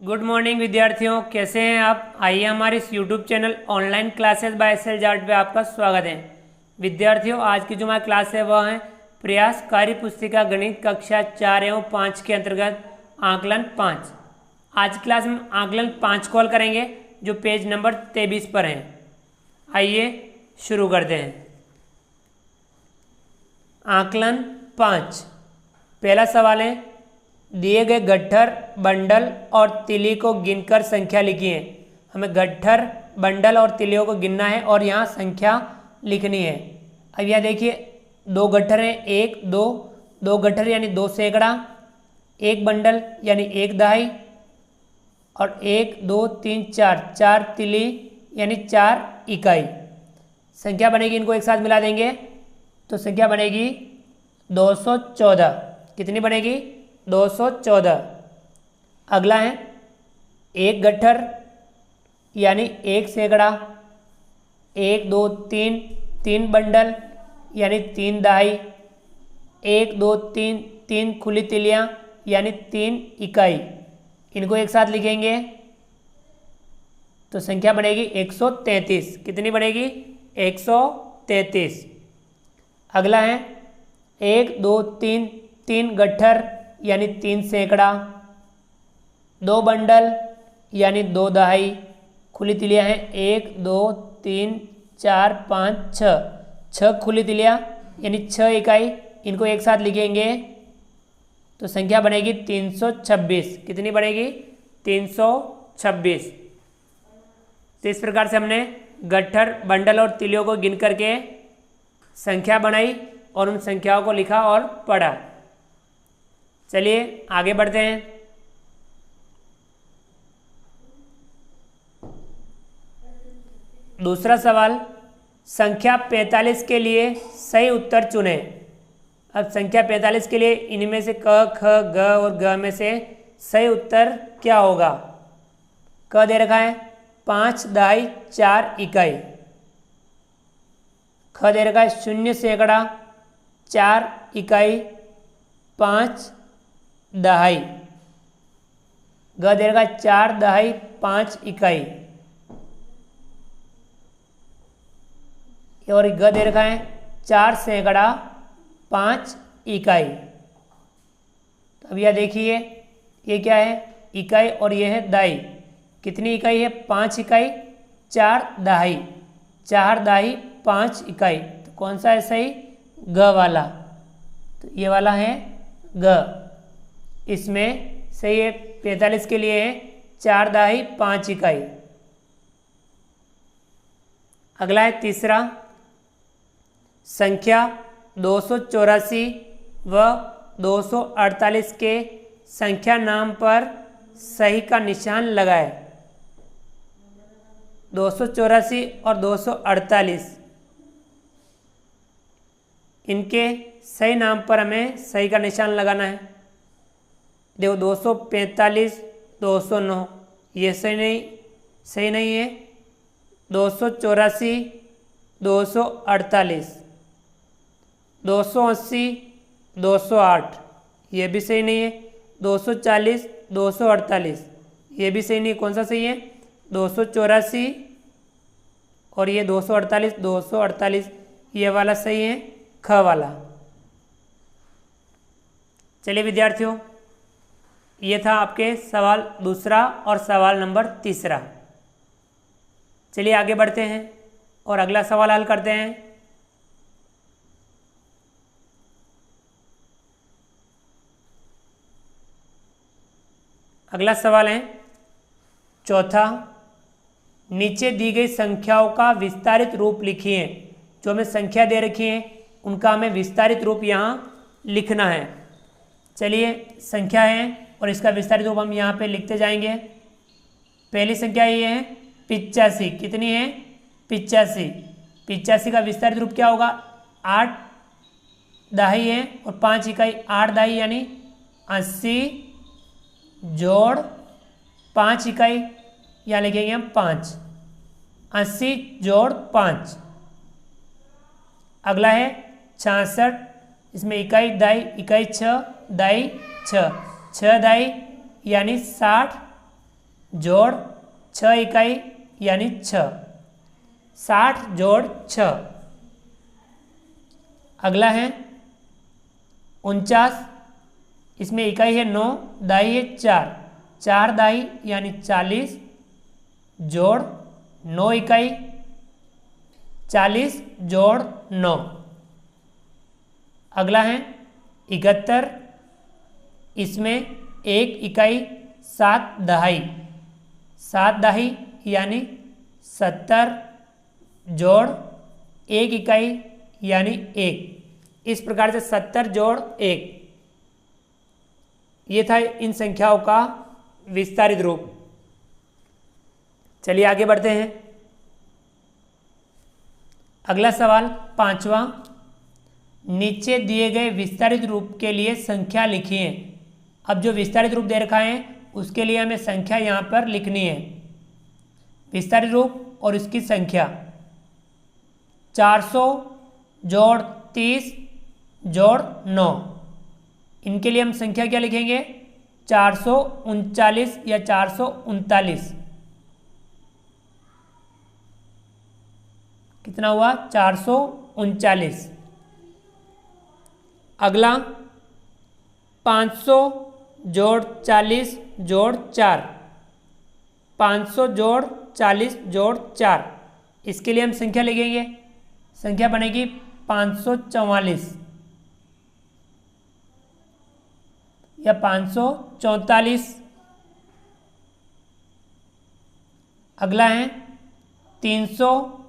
Good morning विद्यार्थियों, कैसे हैं आप। आइए हमारे इस YouTube channel online classes bye SL. Jat पे आपका स्वागत है। विद्यार्थियों, आज की जो हमारी क्लास है वह है प्रयास कार्य पुस्तिका गणित कक्षा 4 एवं 5 के अंतर्गत आकलन 5। आज क्लास में आकलन 5 कॉल करेंगे जो पेज नंबर 23 पर हैं। आइए शुरू करते हैं। आकलन 5, पहला सवाल है, दिए गए गट्ठर, बंडल और तिली को गिनकर संख्या लिखिए। हमें गट्ठर, बंडल और तिलियों को गिनना है और यहाँ संख्या लिखनी है। अब यह देखिए, दो गट्ठर हैं, एक दो, दो गट्ठर यानी 2 सैकड़ा, एक बंडल यानी 1 दहाई और 1 2 3 4, 4 तिली यानी 4 इकाई। संख्या बनेगी, इनको एक साथ मिला देंगे तो संख्या बनेगी 214। कितनी बनेगी? 214। अगला है एक गट्ठर यानी 1 सैकड़ा, 1 2 3, 3 बंडल यानी 3 दहाई, 1 2 3, 3 खुली तिलियाँ यानी 3 इकाई। इनको एक साथ लिखेंगे तो संख्या बनेगी 133। कितनी बनेगी? 133। अगला है 1 2 3, 3 गट्ठर यानी 3 सैकड़ा, 2 बंडल यानी 2 दहाई, खुली तिलियाँ हैं 1 2 3 4 5 6, 6 खुली तिलियाँ यानी 6 इकाई। इनको एक साथ लिखेंगे तो संख्या बनेगी 326। कितनी बनेगी? 326। तो इस प्रकार से हमने गट्ठर, बंडल और तिलियों को गिन करके संख्या बनाई और उन संख्याओं को लिखा और पढ़ा। चलिए आगे बढ़ते हैं। दूसरा सवाल, संख्या 45 के लिए सही उत्तर चुनें। अब संख्या 45 के लिए इनमें से क, ख, ग और ग में से सही उत्तर क्या होगा? क दे रखा है 5 दहाई 4 इकाई, ख दे रखा है 0 सैकड़ा 4 इकाई 5 दहाई, ग दे रखा है 4 दहाई 5 इकाई और ग दे रखा है 4 सैकड़ा 5 इकाई। तो अब यह देखिए, ये क्या है? इकाई और ये है दहाई। कितनी इकाई है? 5 इकाई, 4 दहाई, 4 दहाई 5 इकाई। तो कौन सा है सही? ग वाला। तो ये वाला है ग। इसमें सही है 45 के लिए है 4 दहाई 5 इकाई। अगला है तीसरा, संख्या 284 व 248 के संख्या नाम पर सही का निशान लगाए। 284 और 248 इनके सही नाम पर हमें सही का निशान लगाना है। देखो 245 209 ये सही नहीं है। 284 248, 280 208 ये भी सही नहीं है। 240 248 ये भी सही नहीं है। कौन सा सही है? 284 और ये 248, 248 ये वाला सही है, ख वाला। चलिए विद्यार्थियों, ये था आपके सवाल दूसरा और सवाल नंबर तीसरा। चलिए आगे बढ़ते हैं और अगला सवाल हल करते हैं। अगला सवाल है चौथा, नीचे दी गई संख्याओं का विस्तारित रूप लिखिए। जो हमें संख्या दे रखी है उनका हमें विस्तारित रूप यहाँ लिखना है। चलिए, संख्या है और इसका विस्तारित रूप हम यहाँ पे लिखते जाएंगे। पहली संख्या ये है 85। कितनी है? 85। 85 का विस्तारित रूप क्या होगा? 8 दहाई है और 5 इकाई, 8 दहाई यानी 80 जोड़ 5 इकाई, यहाँ लिखेंगे हम 5, 80 जोड़ 5। अगला है 66, इसमें इकाई दहाई, इकाई 6 दहाई 6, 6 दहाई यानी 60 जोड़ 6 इकाई यानी 6, 60 जोड़ 6। अगला है 49, इसमें इकाई है 9, दाई है 4, 4 दाई यानी 40 जोड़ 9 इकाई, 40 जोड़ 9। अगला है 71, इसमें 1 इकाई 7 दहाई, 7 दहाई यानी 70 जोड़ 1 इकाई यानी 1। इस प्रकार से 70 जोड़ 1, ये था इन संख्याओं का विस्तारित रूप। चलिए आगे बढ़ते हैं। अगला सवाल 5वां, नीचे दिए गए विस्तारित रूप के लिए संख्या लिखिए। अब जो विस्तारित रूप दे रखा है उसके लिए हमें संख्या यहाँ पर लिखनी है। विस्तारित रूप और इसकी संख्या 400 जोड़ 30 जोड़ 9, इनके लिए हम संख्या क्या लिखेंगे? 439 या 439। कितना हुआ? 439। अगला 500 जोड़ 40 जोड़ 4, 500 जोड़ 40 जोड़ 4, इसके लिए हम संख्या लिखेंगे। संख्या बनेगी 544 या 544। अगला है 300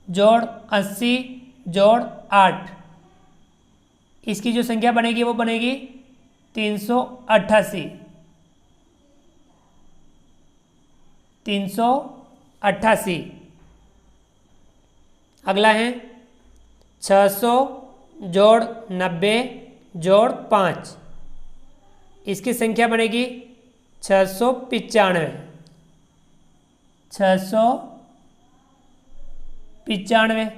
जोड़ 80 जोड़ 8, इसकी जो संख्या बनेगी वो बनेगी 388। 388। अगला है 600 जोड़ 90 जोड़ 5, इसकी संख्या बनेगी 695। 695।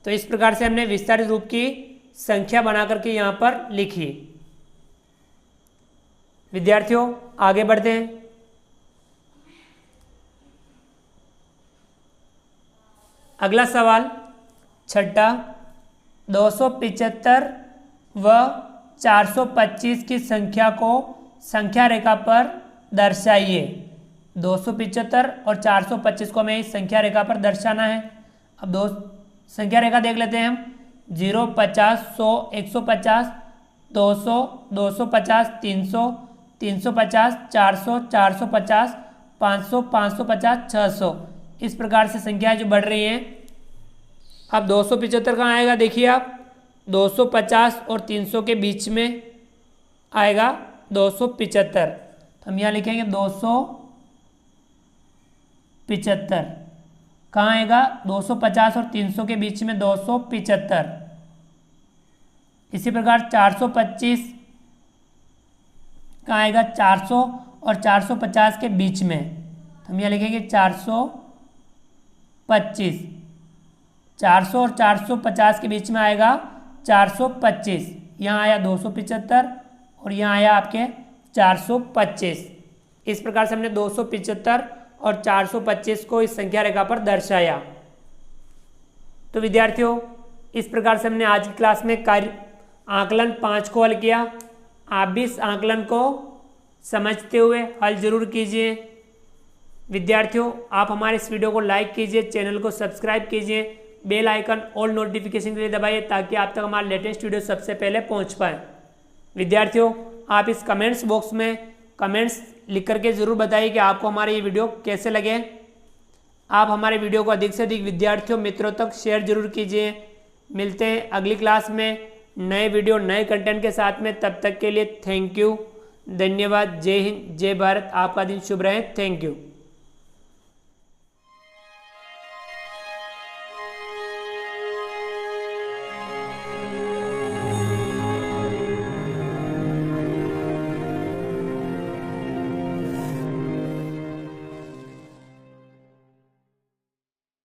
तो इस प्रकार से हमने विस्तारित रूप की संख्या बना करके यहाँ पर लिखी। विद्यार्थियों आगे बढ़ते हैं। अगला सवाल छठा, 275 व 425 की संख्या को संख्या रेखा पर दर्शाइए। 275 और 425 को हमें इस संख्या रेखा पर दर्शाना है। अब दो संख्या रेखा देख लेते हैं हम। 0, 50, 100, 150, 200, 250, 300, 350, 400, 450, 500, 550, 600, इस प्रकार से संख्याएं जो बढ़ रही हैं। अब 275 कहाँ आएगा? देखिए आप, 250 और 300 के बीच में आएगा 275। तो हम यहाँ लिखेंगे 275। कहाँ आएगा? 250 और 300 के बीच में 275। इसी प्रकार 425 कहाँ आएगा? 400 और 450 के बीच में, तो हम यहाँ लिखेंगे 425। 400 और 450 के बीच में आएगा 425। यहाँ आया 275 और यहाँ आया आपके 425। इस प्रकार से हमने 275 और 425 को इस संख्या रेखा पर दर्शाया। तो विद्यार्थियों इस प्रकार से हमने आज की क्लास में कार्य आकलन 5 को हल किया। आप भी इस आकलन को समझते हुए हल जरूर कीजिए। विद्यार्थियों आप हमारे इस वीडियो को लाइक कीजिए, चैनल को सब्सक्राइब कीजिए, बेल आइकन ऑल नोटिफिकेशन के लिए दबाइए ताकि आप तक हमारा लेटेस्ट वीडियो सबसे पहले पहुंच पाए। विद्यार्थियों आप इस कमेंट्स बॉक्स में कमेंट्स लिख करके ज़रूर बताइए कि आपको हमारे ये वीडियो कैसे लगे। आप हमारे वीडियो को अधिक से अधिक विद्यार्थियों मित्रों तक शेयर जरूर कीजिए। मिलते हैं अगली क्लास में नए वीडियो नए कंटेंट के साथ में। तब तक के लिए थैंक यू, धन्यवाद। जय हिंद, जय भारत। आपका दिन शुभ रहे। Thank you.